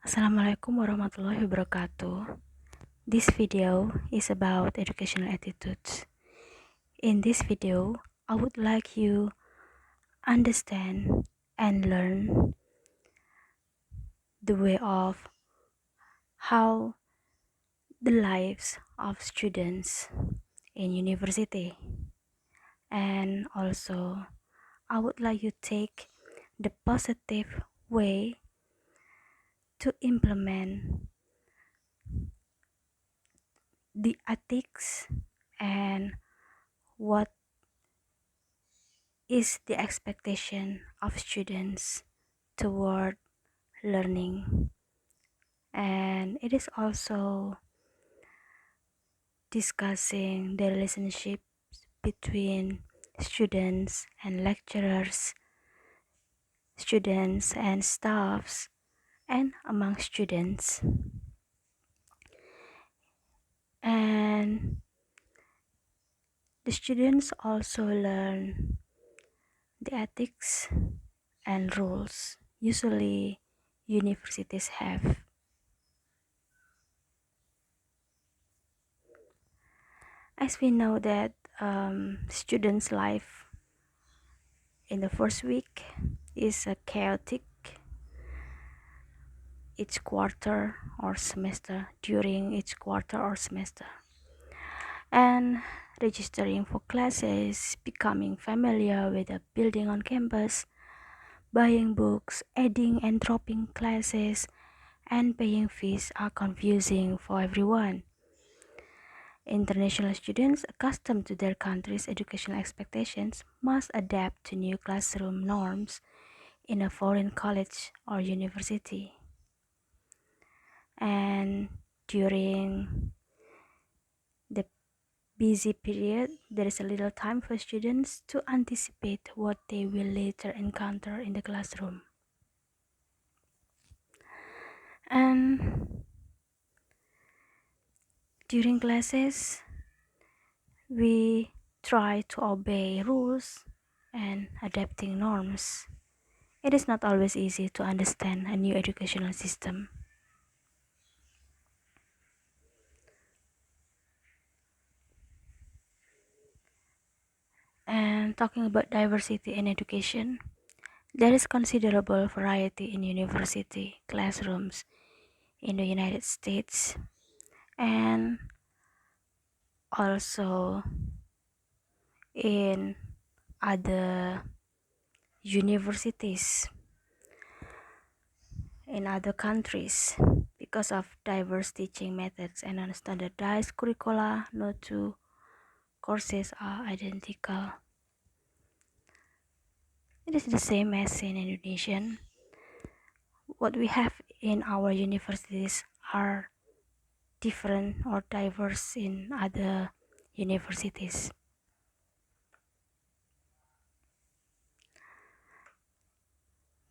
Assalamualaikum warahmatullahi wabarakatuh. This video is about educational attitudes. In this video, I would like you understand and learn the way of how the lives of students in university. And also, I would like you take the positive way to implement the ethics and what is the expectation of students toward learning, and it is also discussing the relationship between students and lecturers, students and staffs, and among students. And the students also learn the ethics and rules usually universities have. As we know that students' life in the first week is a chaotic each quarter or semester during each quarter or semester, and registering for classes, becoming familiar with the building on campus, buying books, adding and dropping classes, and paying fees are confusing for everyone. International students accustomed to their country's educational expectations must adapt to new classroom norms in a foreign college or university. And during the busy period, there is a little time for students to anticipate what they will later encounter in the classroom. And during classes, we try to obey rules and adapting norms. It is not always easy to understand a new educational system. And talking about diversity in education, there is considerable variety in university classrooms in the United States and also in other universities in other countries. Because of diverse teaching methods and unstandardized curricula, no two courses are identical. It is the same as in Indonesian. What we have in our universities are different or diverse in other universities.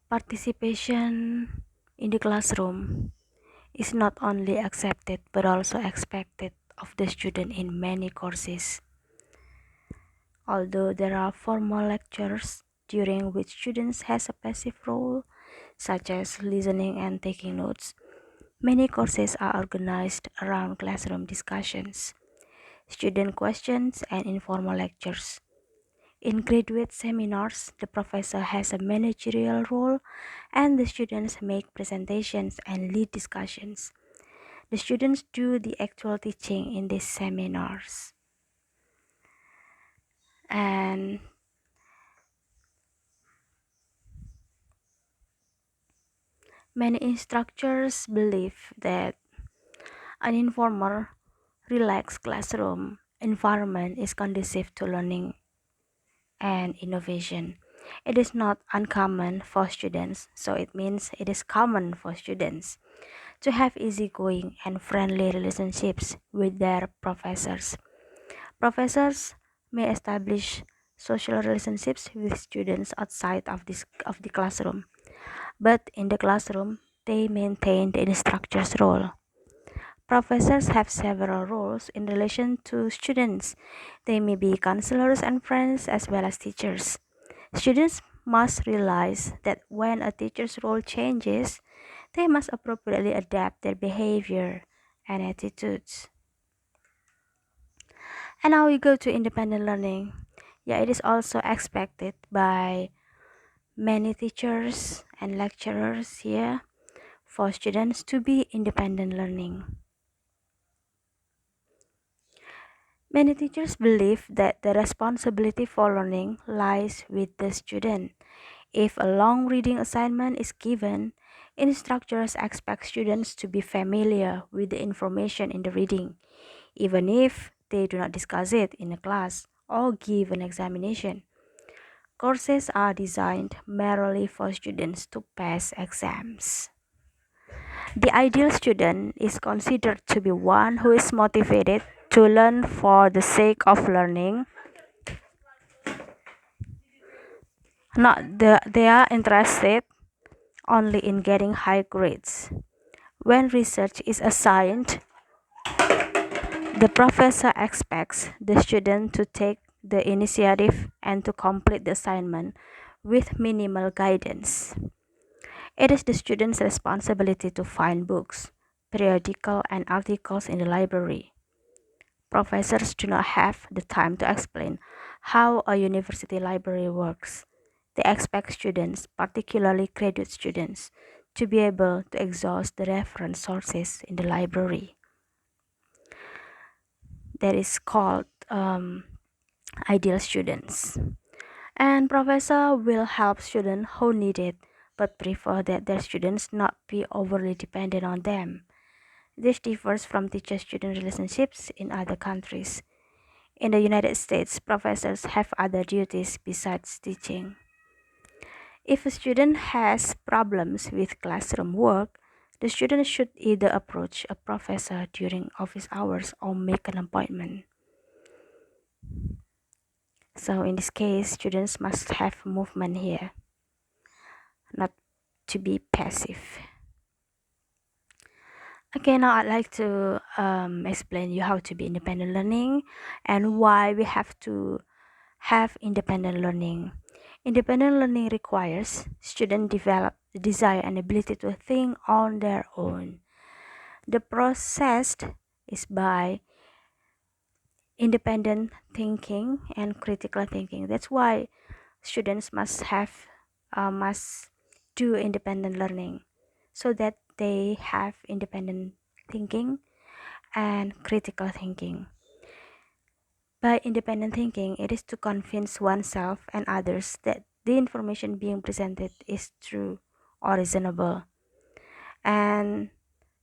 Participation in the classroom is not only accepted but also expected of the student in many courses. Although there are formal lectures during which students has a passive role, such as listening and taking notes, many courses are organized around classroom discussions, student questions, and informal lectures. In graduate seminars, the professor has a managerial role and the students make presentations and lead discussions. The students do the actual teaching in these seminars. And many instructors believe that an informal, relaxed classroom environment is conducive to learning and innovation. It is not uncommon for students, so it means it is common for students to have easygoing and friendly relationships with their professors. Professors may establish social relationships with students outside of the classroom, but in the classroom, they maintain the instructor's role. Professors have several roles in relation to students. They may be counselors and friends as well as teachers. Students must realize that when a teacher's role changes, They must appropriately adapt their behavior and attitudes. And now we go to independent learning. Yeah, it is also expected by many teachers and lecturers here for students to be independent learning. Many teachers believe that the responsibility for learning lies with the student. If a long reading assignment is given, instructors expect students to be familiar with the information in the reading, even if they do not discuss it in a class or give an examination. Courses are designed merely for students to pass exams. The ideal student is considered to be one who is motivated to learn for the sake of learning, they are interested only in getting high grades. When research is assigned, the professor expects the student to take the initiative and to complete the assignment with minimal guidance. It is the student's responsibility to find books, periodicals, and articles in the library. Professors do not have the time to explain how a university library works. They expect students, particularly graduate students, to be able to exhaust the reference sources in the library. That is called ideal students. And professor will help students who need it, but prefer that their students not be overly dependent on them. This differs from teacher-student relationships in other countries. In the United States, professors have other duties besides teaching. If a student has problems with classroom work, the student should either approach a professor during office hours or make an appointment. So in this case, students must have movement here, not to be passive. Okay, now I'd like to explain you how to be independent learning and why we have to have independent learning. Independent learning requires students develop the desire and ability to think on their own. The process is by independent thinking and critical thinking. That's why students must do independent learning so that they have independent thinking and critical thinking. By independent thinking, it is to convince oneself and others that the information being presented is true or reasonable. And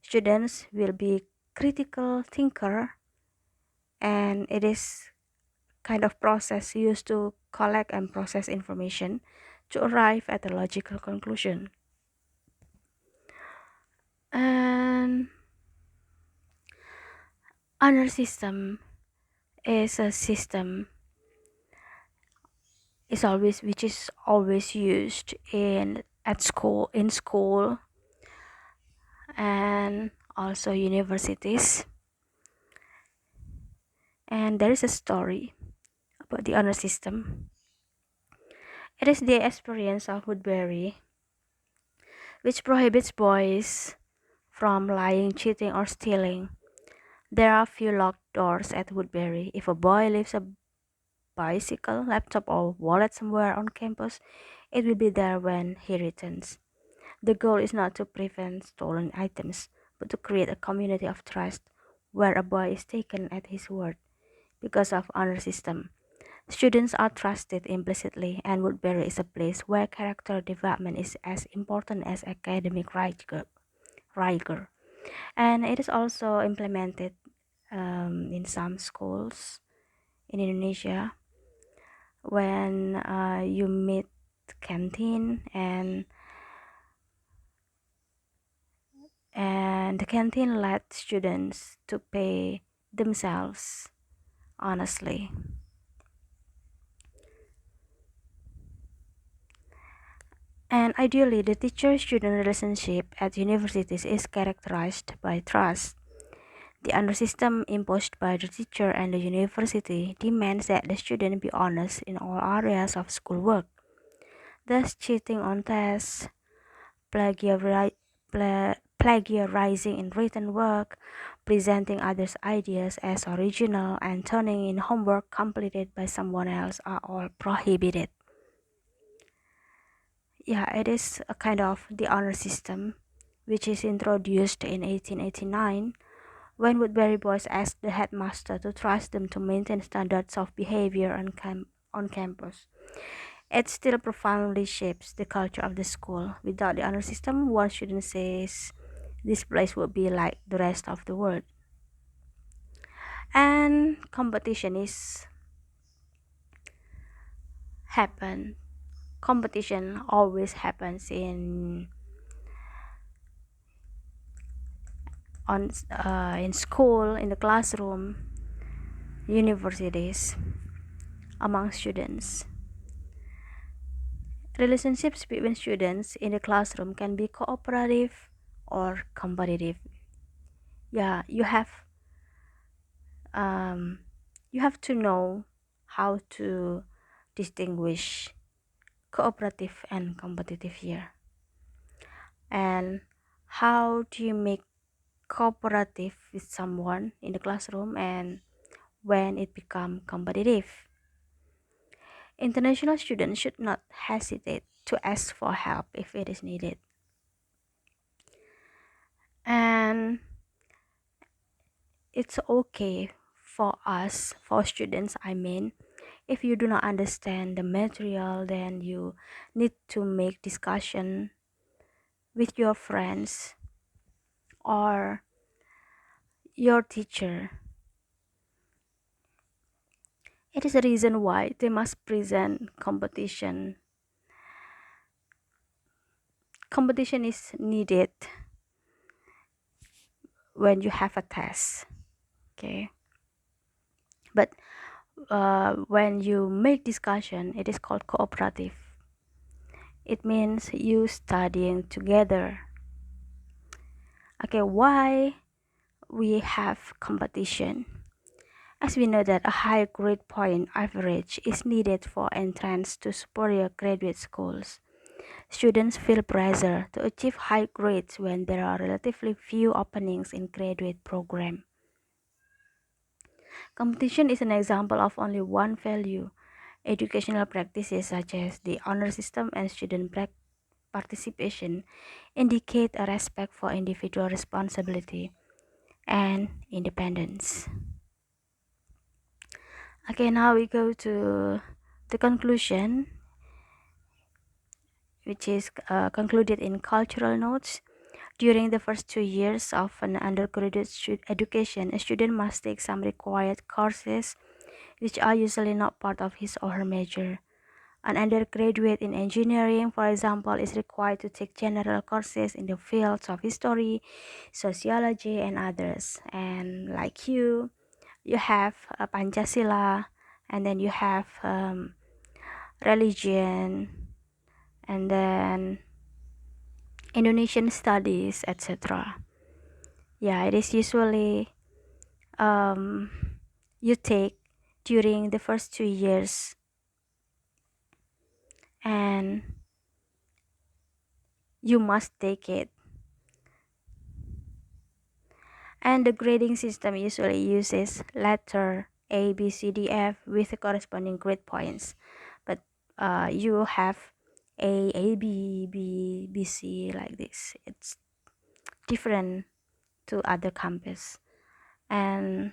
students will be critical thinker, and it is kind of process used to collect and process information to arrive at a logical conclusion. And honor system is a system which is always used in school and also universities. And there is a story about the honor system. It is the experience of Woodbury, which prohibits boys from lying, cheating, or stealing. There are few locked doors at Woodbury. If a boy leaves a bicycle, laptop, or wallet somewhere on campus, it will be there when he returns. The goal is not to prevent stolen items, but to create a community of trust where a boy is taken at his word. Because of honor system, students are trusted implicitly, and Woodbury is a place where character development is as important as academic rigor. And it is also implemented in some schools in Indonesia when you meet canteen and the canteen let students to pay themselves honestly. And ideally, the teacher-student relationship at universities is characterized by trust. The honor system imposed by the teacher and the university demands that the student be honest in all areas of schoolwork. Thus, cheating on tests, plagiarizing in written work, presenting others' ideas as original, and turning in homework completed by someone else are all prohibited. Yeah, it is a kind of the honor system, which is introduced in 1889 when Woodbury boys asked the headmaster to trust them to maintain standards of behavior on campus. It still profoundly shapes the culture of the school. Without the honor system, one student says this place would be like the rest of the world. And competition is happen. Competition always happens in school, in the classroom, universities, among students. Relationships between students in the classroom can be cooperative or competitive. Yeah, um, you have to know how to distinguish cooperative and competitive here. And how do you make cooperative with someone in the classroom and when it become competitive? International students should not hesitate to ask for help if it is needed. And it's okay for us, for students, I mean, if you do not understand the material, then you need to make discussion with your friends or your teacher. It is a reason why they must present competition. Competition is needed when you have a test, okay? But when you make discussion, it is called cooperative. It means you studying together. Okay, why we have competition? As we know that a high grade point average is needed for entrance to superior graduate schools. Students feel pressure to achieve high grades when there are relatively few openings in graduate program. Competition is an example of only one value. Educational practices such as the honor system and student participation indicate a respect for individual responsibility and independence. Okay, now we go to the conclusion, which is concluded in cultural notes. During the first 2 years of an undergraduate education, a student must take some required courses which are usually not part of his or her major. An undergraduate in engineering, for example, is required to take general courses in the fields of history, sociology, and others. And like you have Pancasila, and then you have religion, and then Indonesian studies, etc. Yeah, it is usually um, you take during the first 2 years, and you must take it. And the grading system usually uses letter A, B, C, D, F with the corresponding grade points. But you have A, B, C like this. It's different to other campus. And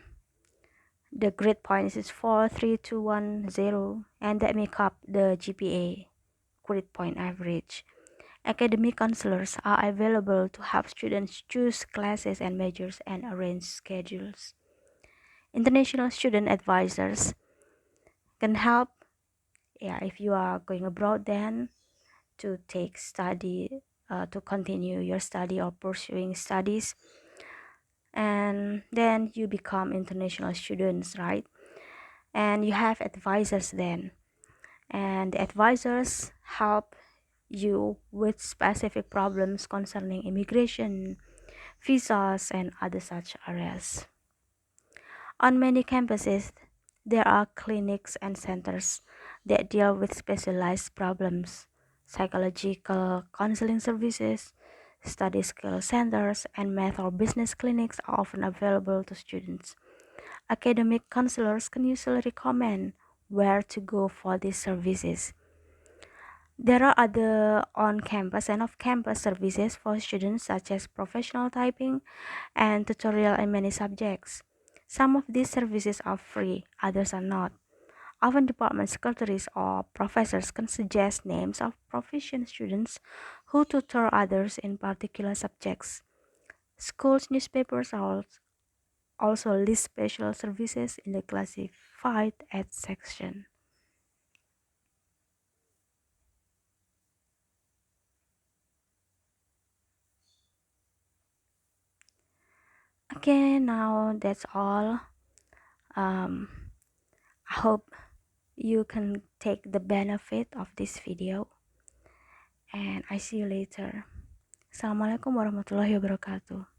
the grade points is 4, 3, 2, 1, 0, and that make up the GPA, grade point average. Academic counselors are available to help students choose classes and majors and arrange schedules. International student advisors can help, yeah, if you are going abroad, then to take study, to continue your study or pursuing studies, and then you become international students, right? And you have advisors then, and the advisors help you with specific problems concerning immigration, visas, and other such areas. On many campuses, there are clinics and centers that deal with specialized problems, psychological counseling services, Study skill centers and math or business clinics are often available to students. Academic counselors can usually recommend where to go for these services. There are other on-campus and off-campus services for students such as professional typing and tutorial in many subjects. Some of these services are free, others are not. Often department secretaries or professors can suggest names of proficient students who tutor others in particular subjects. Schools newspapers also list special services in the classified ed section. Okay, now that's all. Um, I hope you can take the benefit of this video, and I see you later. Assalamualaikum warahmatullahi wabarakatuh.